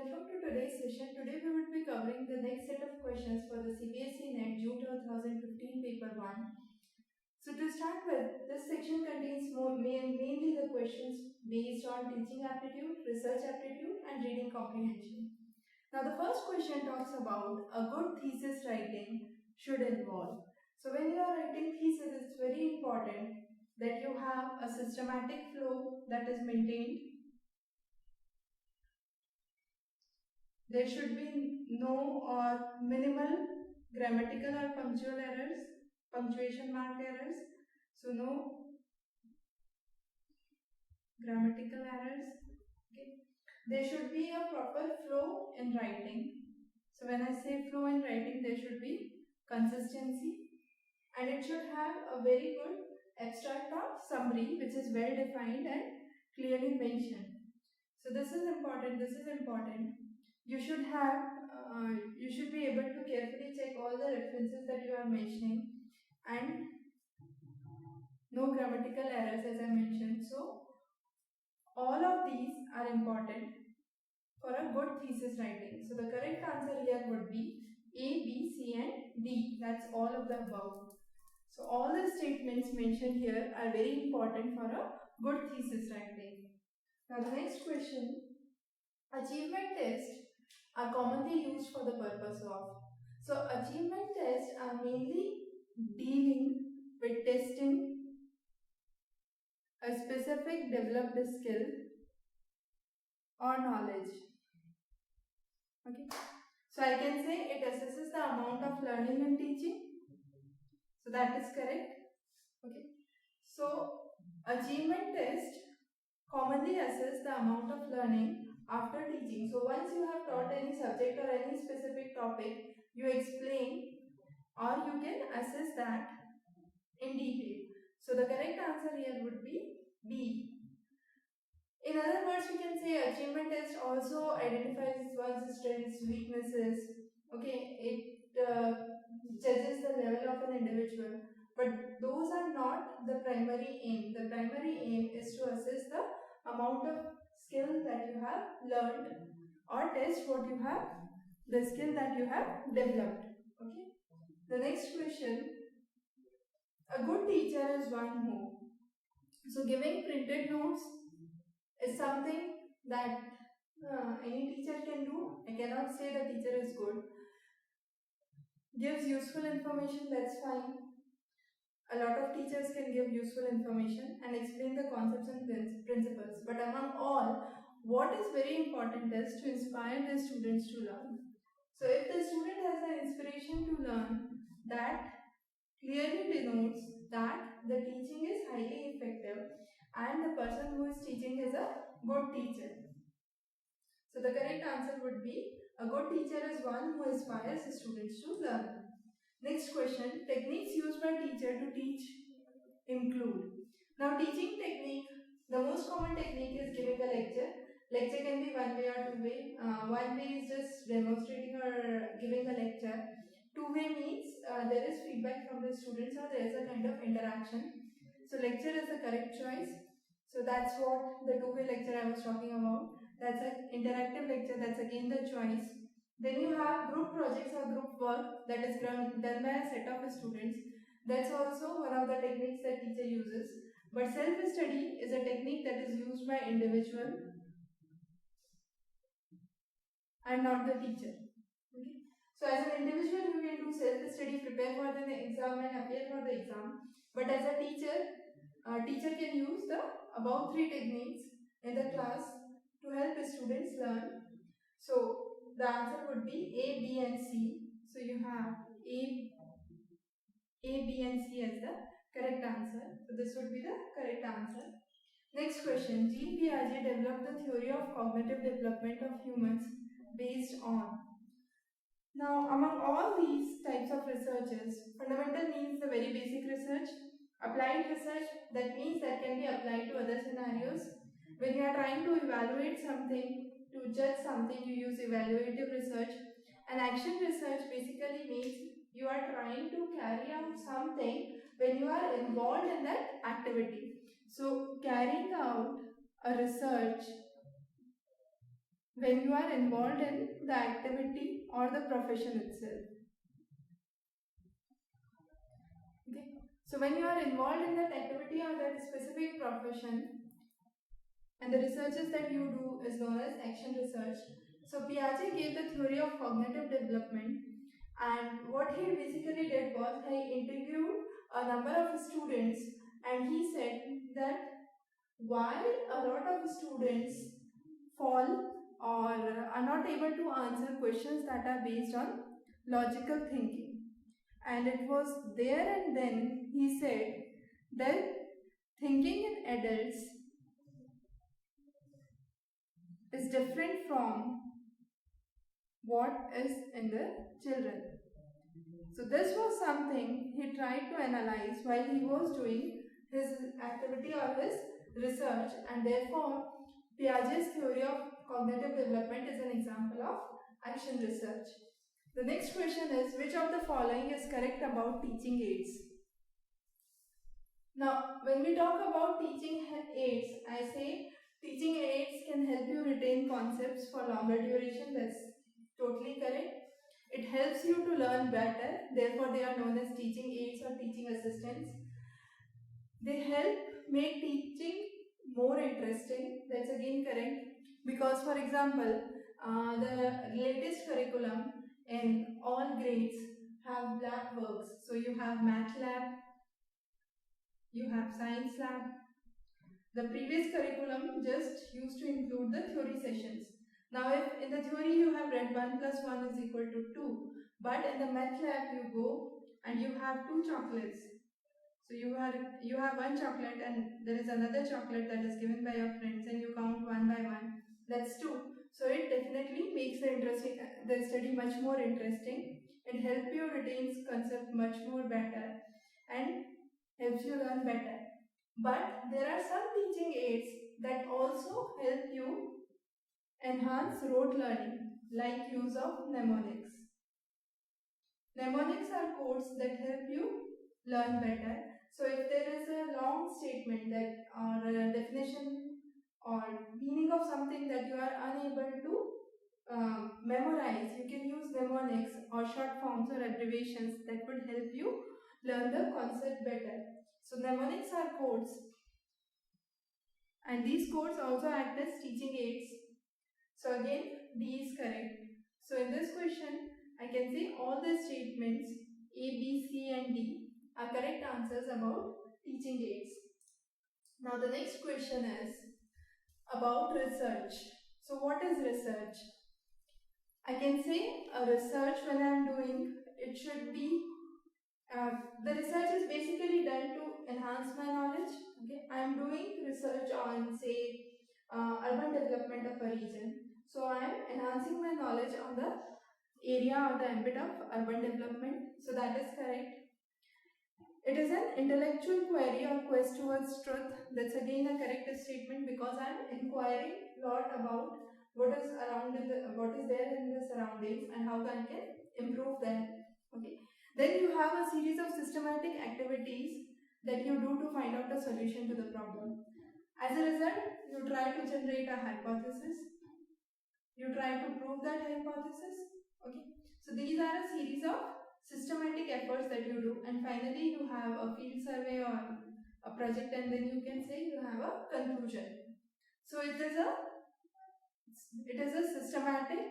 Welcome to today's session. Today we will be covering the next set of questions for the CBSE NET June 2015 paper 1. So to start with, this section contains mainly the questions based on teaching aptitude, research aptitude and reading comprehension. Now the first question talks about a good thesis writing should involve. So when you are writing thesis, it's very important that you have a systematic flow that is maintained. There should be no or minimal grammatical or punctual errors, punctuation mark errors. So no grammatical errors. Okay. There should be a proper flow in writing. So when I say flow in writing, there should be consistency, and it should have a very good abstract or summary which is well defined and clearly mentioned. So this is important. You should be able to carefully check all the references that you are mentioning, and no grammatical errors as I mentioned. So all of these are important for a good thesis writing. So the correct answer here would be A, B, C and D. That's all of the above. So all the statements mentioned here are very important for a good thesis writing. Now the next question, achievement tests are commonly used for the purpose of. So achievement tests are mainly dealing with testing a specific developed skill or knowledge. Okay. So I can say it assesses the amount of learning and teaching. So that is correct. Okay. So achievement test commonly assess the amount of learning after teaching. So once you have taught any subject or any specific topic, you explain or you can assess that in detail. So the correct answer here would be B. In other words, we can say achievement test also identifies one's strengths, weaknesses. Okay, it judges the level of an individual. But those are not the primary aim. The primary aim is to assess the amount of skill that you have learned or test what you have, the skill that you have developed. Okay. The next question, a good teacher is one who. So giving printed notes is something that any teacher can do. I cannot say the teacher is good. Gives useful information, that's fine. A lot of teachers can give useful information and explain the concepts and principles. But among all, what is very important is to inspire the students to learn. So if the student has the inspiration to learn, that clearly denotes that the teaching is highly effective and the person who is teaching is a good teacher. So the correct answer would be a good teacher is one who inspires the students to learn. Next question, techniques used by teacher to teach include. Now teaching technique, the most common technique is giving a lecture. Lecture can be one way or two way. One way is just demonstrating or giving a lecture. Two-way means there is feedback from the students or there is a kind of interaction. So lecture is the correct choice. So that's what the two-way lecture I was talking about. That's an interactive lecture. That's again the choice. Then you have group projects or group work that is done by a set of students. That's also one of the techniques that teacher uses. But self-study is a technique that is used by individual and not the teacher. Okay. So as an individual, you can do self-study, prepare for the exam and appear for the exam. But as a teacher can use the above three techniques in the class to help the students learn. So the answer would be A, B and C. So you have A, B and C as the correct answer. So this would be the correct answer. Next question. Jean Piaget developed the theory of cognitive development of humans based on. Now, among all these types of researches, fundamental means the very basic research. Applied research, that means that can be applied to other scenarios. When you are trying to evaluate something, to judge something, you use evaluative research. And action research basically means you are trying to carry out something when you are involved in that activity. So, carrying out a research when you are involved in the activity or the profession itself. Okay. So when you are involved in that activity or that specific profession, and the researches that you do is known as action research. So Piaget gave the theory of cognitive development, and what he basically did was he interviewed a number of students, and he said that why a lot of students fall or are not able to answer questions that are based on logical thinking. And it was there and then he said that thinking in adults is different from what is in the children. So this was something he tried to analyze while he was doing his activity or his research, and therefore Piaget's theory of cognitive development is an example of action research. The next question is, which of the following is correct about teaching aids? Now, when we talk about teaching aids, I say teaching aids can help you retain concepts for longer duration. That's totally correct. It helps you to learn better. Therefore, they are known as teaching aids or teaching assistants. They help make teaching more interesting. That's again correct. Because, for example, the latest curriculum in all grades have lab works. So you have math lab, you have science lab. The previous curriculum just used to include the theory sessions. Now, if in the theory you have read 1 plus 1 is equal to 2, but in the math lab you go and you have 2 chocolates. So you have 1 chocolate and there is another chocolate that is given by your friends, and you count 1 by 1. That's 2. So it definitely makes the study much more interesting. It helps you retain concept much more better and helps you learn better. But there are some teaching aids that also help you enhance rote learning, like use of mnemonics. Mnemonics are codes that help you learn better. So if there is a long statement that or a definition or meaning of something that you are unable to memorize, you can use mnemonics or short forms or abbreviations that would help you learn the concept better. So mnemonics are codes, and these codes also act as teaching aids. So again, D is correct. So in this question, I can say all the statements A, B, C and D are correct answers about teaching aids. Now the next question is about research. So what is research? I can say a research when I am doing, it should be the research is basically done to enhance my knowledge. Okay, I am doing research on, say, urban development of a region. So I am enhancing my knowledge on the area or the ambit of urban development. So that is correct. It is an intellectual query or quest towards truth. That's again a correct statement, because I am inquiring a lot about what is what is there in the surroundings and how I can improve them. Okay. Then you have a series of systematic activities that you do to find out a solution to the problem. As a result, you try to generate a hypothesis. You try to prove that hypothesis. Okay. So these are a series of systematic efforts that you do, and finally you have a field survey or a project, and then you can say you have a conclusion. So it is a systematic,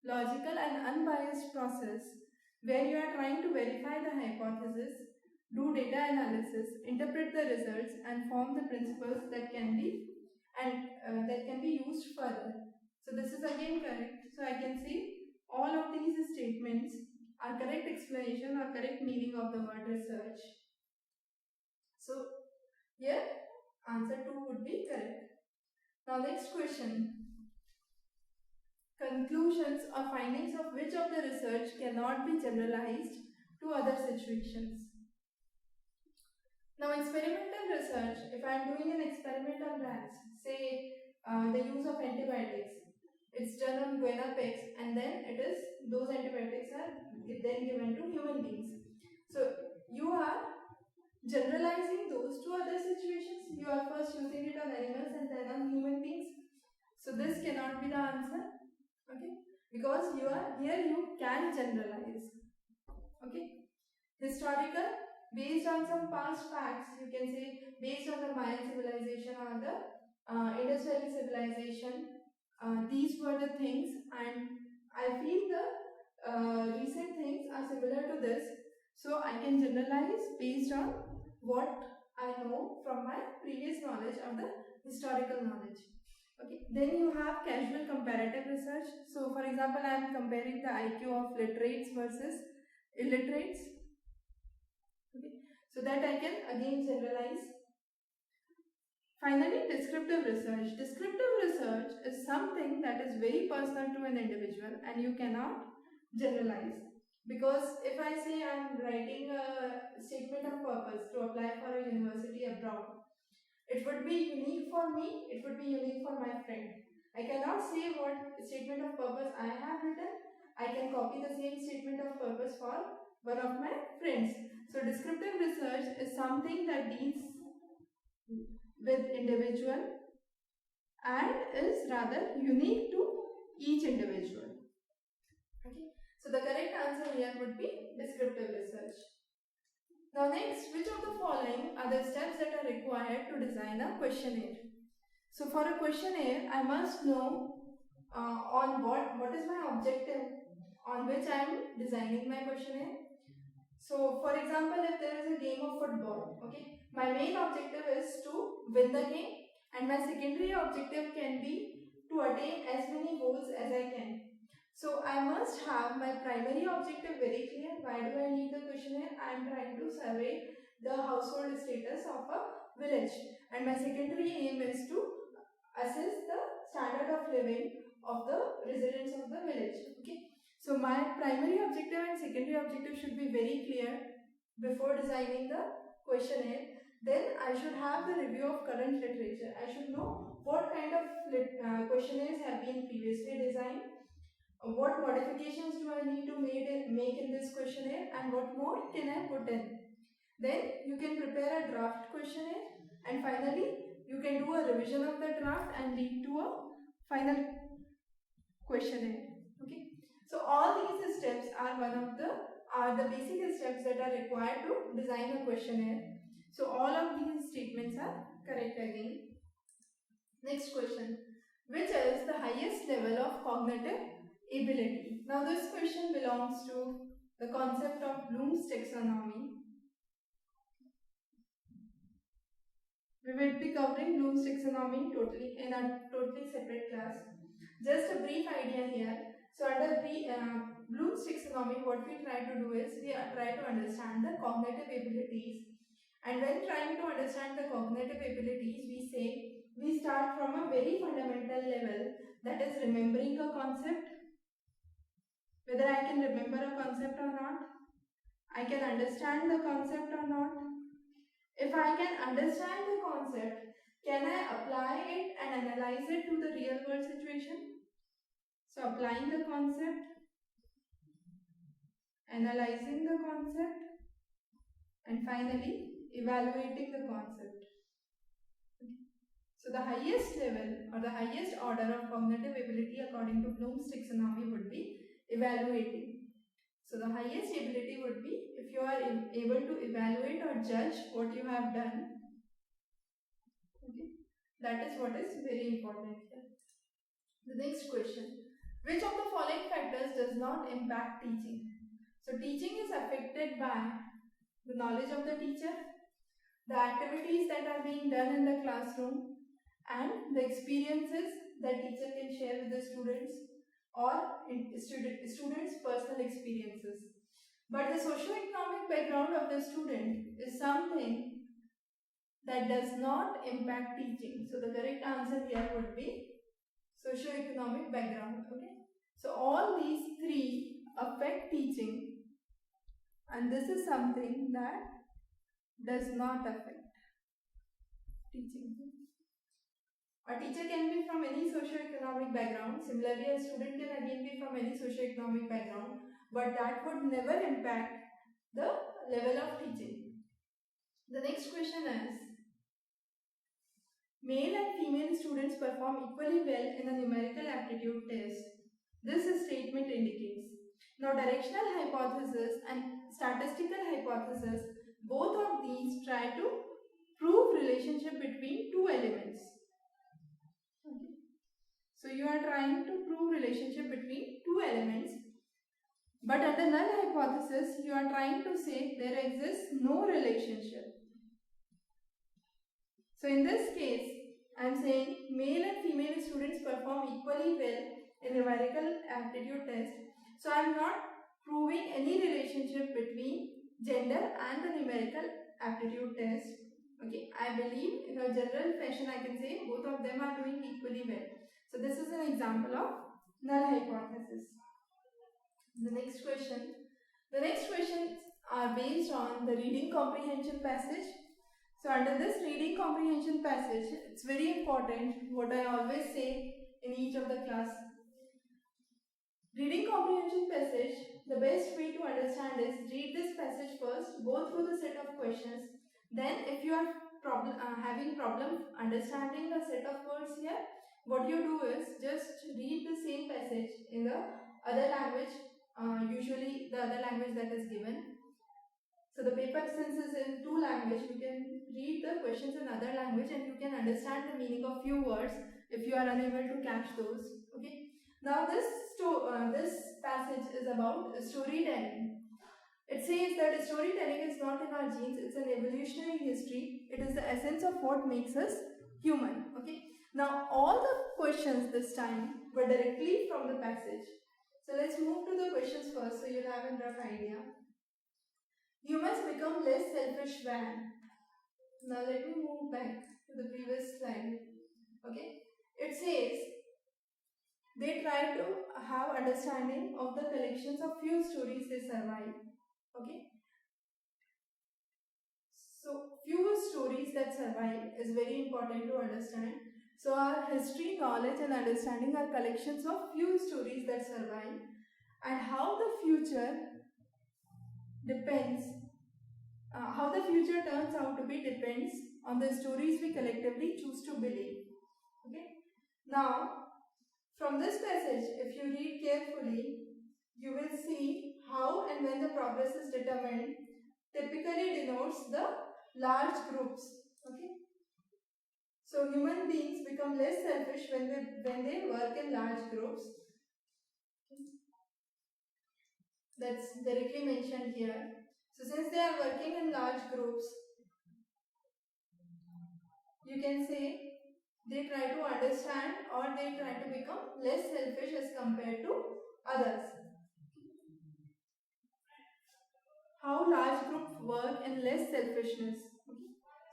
logical and unbiased process where you are trying to verify the hypothesis, do data analysis, interpret the results and form the principles that can be used further. So this is again correct. So I can say all of these statements are correct explanation or correct meaning of the word research. So here answer 2 would be correct. Now next question. Conclusions or findings of which of the research cannot be generalized to other situations. Now experimental research, if I am doing an experiment on rats, say the use of antibiotics, it's done on guinea pigs, and then those antibiotics are then given to human beings. So you are generalizing those to other situations. You are first using it on animals and then on human beings. So this cannot be the answer. Okay, because you can generalize. Okay, historical, based on some past facts, you can say based on the Mayan civilization or the Indus Valley civilization, these were the things, and I feel the recent things are similar to this, so I can generalize based on what I know from my previous knowledge of the historical knowledge. Okay, then you have casual comparative research. So, for example, I am comparing the IQ of literates versus illiterates. Okay, so that I can again generalize. Finally, descriptive research. Descriptive research is something that is very personal to an individual and you cannot generalize. Because if I say I am writing a statement of purpose to apply for a university abroad, it would be unique for me, it would be unique for my friend. I cannot say what statement of purpose I have written. I can copy the same statement of purpose for one of my friends. So descriptive research is something that deals with individual and is rather unique to each individual. Okay. So the correct answer here would be descriptive research. Now next, which of the following are the steps that are required to design a questionnaire? So for a questionnaire, I must know on what is my objective on which I am designing my questionnaire. So for example, if there is a game of football, okay, my main objective is to win the game and my secondary objective can be to attain as many goals as I can. So I must have my primary objective very clear. Why do I need the questionnaire? I am trying to survey the household status of a village, and my secondary aim is to assess the standard of living of the residents of the village. Okay. So my primary objective and secondary objective should be very clear before designing the questionnaire. Then I should have the review of current literature. I should know what kind of questionnaires have been previously designed, what modifications do I need to make in this questionnaire, and what more can I put in. Then you can prepare a draft questionnaire, and finally you can do a revision of the draft and lead to a final questionnaire. Okay, so all these steps are the basic steps that are required to design a questionnaire. So all of these statements are correct again. Next question, which is the highest level of cognitive ability? Now this question belongs to the concept of Bloom's taxonomy. We will be covering Bloom's taxonomy totally in a totally separate class. Just a brief idea here. So under Bloom's taxonomy, what we try to do is we try to understand the cognitive abilities. And when trying to understand the cognitive abilities, we start from a very fundamental level, that is remembering a concept. Whether I can remember a concept or not, I can understand the concept or not. If I can understand the concept, can I apply it and analyze it to the real world situation? So applying the concept, analyzing the concept, and finally evaluating the concept. So the highest level or the highest order of cognitive ability according to Bloom's taxonomy would be evaluating. So the highest ability would be if you are able to evaluate or judge what you have done. Okay, that is what is very important here. The next question, which of the following factors does not impact teaching? So teaching is affected by the knowledge of the teacher, the activities that are being done in the classroom, and the experiences that teacher can share with the students or students' personal experiences. But the socio-economic background of the student is something that does not impact teaching. So the correct answer here would be socio-economic background. Okay. So all these three affect teaching, and this is something that does not affect teaching. A teacher can be from any socio-economic background. Similarly, a student can again be from any socio-economic background, but that would never impact the level of teaching. The next question is, Male and female students perform equally well in a numerical aptitude test. This statement indicates. Now, directional hypothesis and statistical hypothesis, both of these try to prove relationship between two elements. Okay. So, you are trying to prove relationship between two elements. But under null hypothesis, you are trying to say there exists no relationship. So in this case, I am saying male and female students perform equally well in numerical aptitude test. So I am not proving any relationship between gender and the numerical aptitude test. Okay, I believe in a general fashion I can say both of them are doing equally well. So this is an example of null hypothesis. The next questions are based on the reading comprehension passage. So under this reading comprehension passage, it's very important what I always say in each of the class. Reading comprehension passage, the best way to understand is read this passage first, go through the set of questions. Then if you are having problem understanding a set of words here, what you do is just read the same passage in the other language, usually the other language that is given. So the paper, since is in two languages, you can read the questions in other language and you can understand the meaning of few words if you are unable to catch those. Okay. Now this passage is about storytelling. It says that storytelling is not in our genes, it's an evolutionary history. It is the essence of what makes us human. Okay. Now all the questions this time were directly from the passage. So let's move to the questions first so you'll have a rough idea. Humans become less selfish when. Now let me move back to the previous slide. Okay. It says they try to have understanding of the collections of few stories they survive. Okay. So few stories that survive is very important to understand. So our history, knowledge and understanding are collections of few stories that survive, and how the future depends, how the future turns out to be depends on the stories we collectively choose to believe. Okay. Now, from this passage, if you read carefully, you will see how and when the progress is determined typically denotes the large groups. Okay. So human beings become less selfish when they work in large groups. That's directly mentioned here. So since they are working in large groups, you can say they try to understand or they try to become less selfish as compared to others. How large groups work in less selfishness.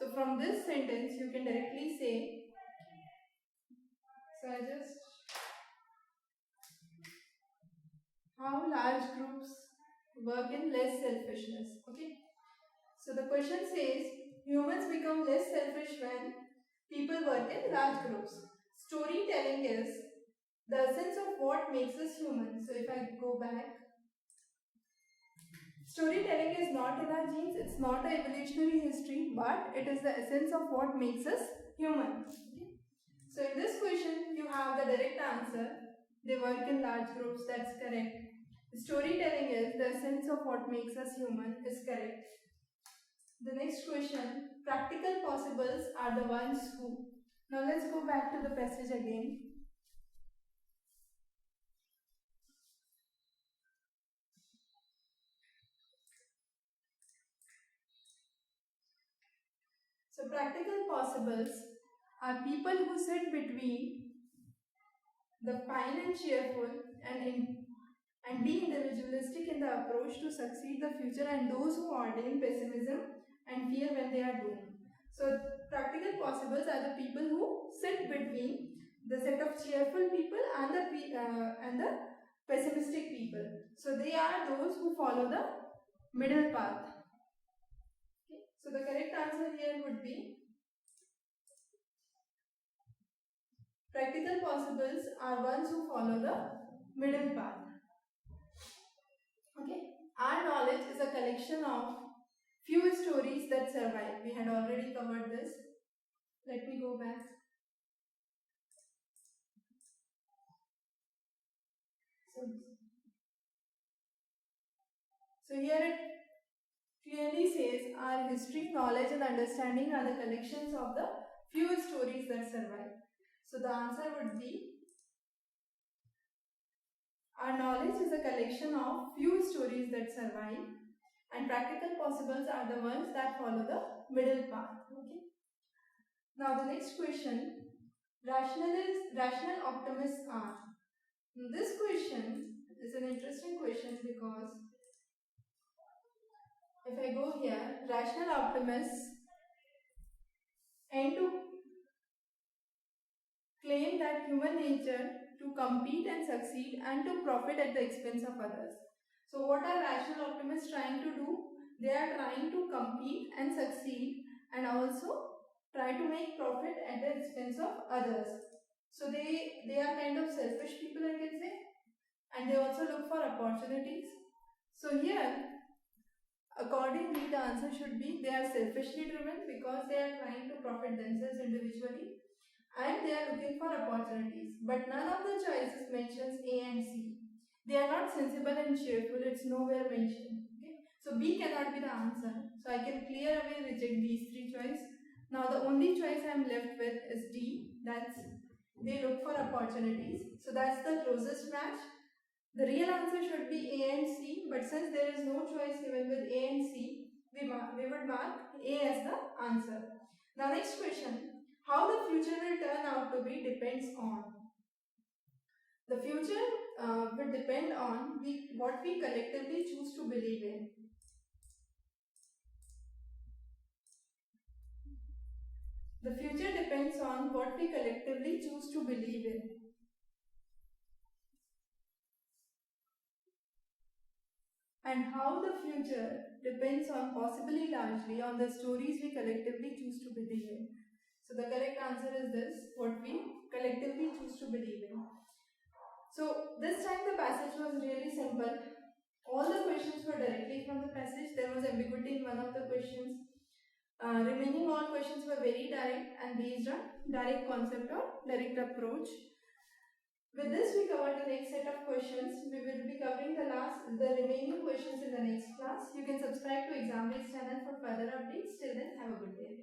So from this sentence you can directly say, how large groups work in less selfishness. Okay. So the question says humans become less selfish when people work in large groups. Storytelling is the essence of what makes us human. So if I go back, storytelling is not in our genes, it's not an evolutionary history, but it is the essence of what makes us human. Okay. So in this question, you have the direct answer. They work in large groups, that's correct. Storytelling is the essence of what makes us human, is correct. The next question, practical possibles are the ones who. Now let's go back to the passage again. So practical possibles are people who sit between the fine and cheerful and be individualistic in the approach to succeed the future, and those who ordain pessimism and fear when they are doomed. So practical possibles are the people who sit between the set of cheerful people and the pessimistic people. So they are those who follow the middle path. Okay. So the correct answer here would be practical possibles are ones who follow the middle path. Okay. Our knowledge is a collection of few stories that survive. We had already covered this. Let me go back. So here it clearly says our history, knowledge and understanding are the collections of the few stories that survive. So the answer would be our knowledge is a collection of few stories that survive, and practical possibles are the ones that follow the middle path. Okay. Now the next question, rational optimists are. This question is an interesting question because if I go here, rational optimists tend to claim that human nature to compete and succeed and to profit at the expense of others. So what are rational optimists trying to do? They are trying to compete and succeed and also try to make profit at the expense of others. So they are kind of selfish people, I can say, and they also look for opportunities. So here, accordingly, the answer should be they are selfishly driven because they are trying to profit themselves individually and they are looking for opportunities. But none of the choices mentions A and C. They are not sensible and cheerful, it's nowhere mentioned. Okay? So B cannot be the answer. So I can clear away reject these three choices. Now the only choice I am left with is D. That's they look for opportunities. So that's the closest match. The real answer should be A and C, but since there is no choice given with A and C, we would mark A as the answer. Now next question, how the future will turn out to be depends on. The future will depend on what we collectively choose to believe in. The future depends on what we collectively choose to believe in. And how the future depends on possibly largely on the stories we collectively choose to believe in. So the correct answer is this, what we collectively choose to believe in. So this time the passage was really simple. All the questions were directly from the passage. There was ambiguity in one of the questions. Remaining all questions were very direct and based on direct concept or direct approach. With this, we covered the next set of questions. We will be covering the remaining questions in the next class. You can subscribe to Exam Base channel for further updates. Till then, have a good day.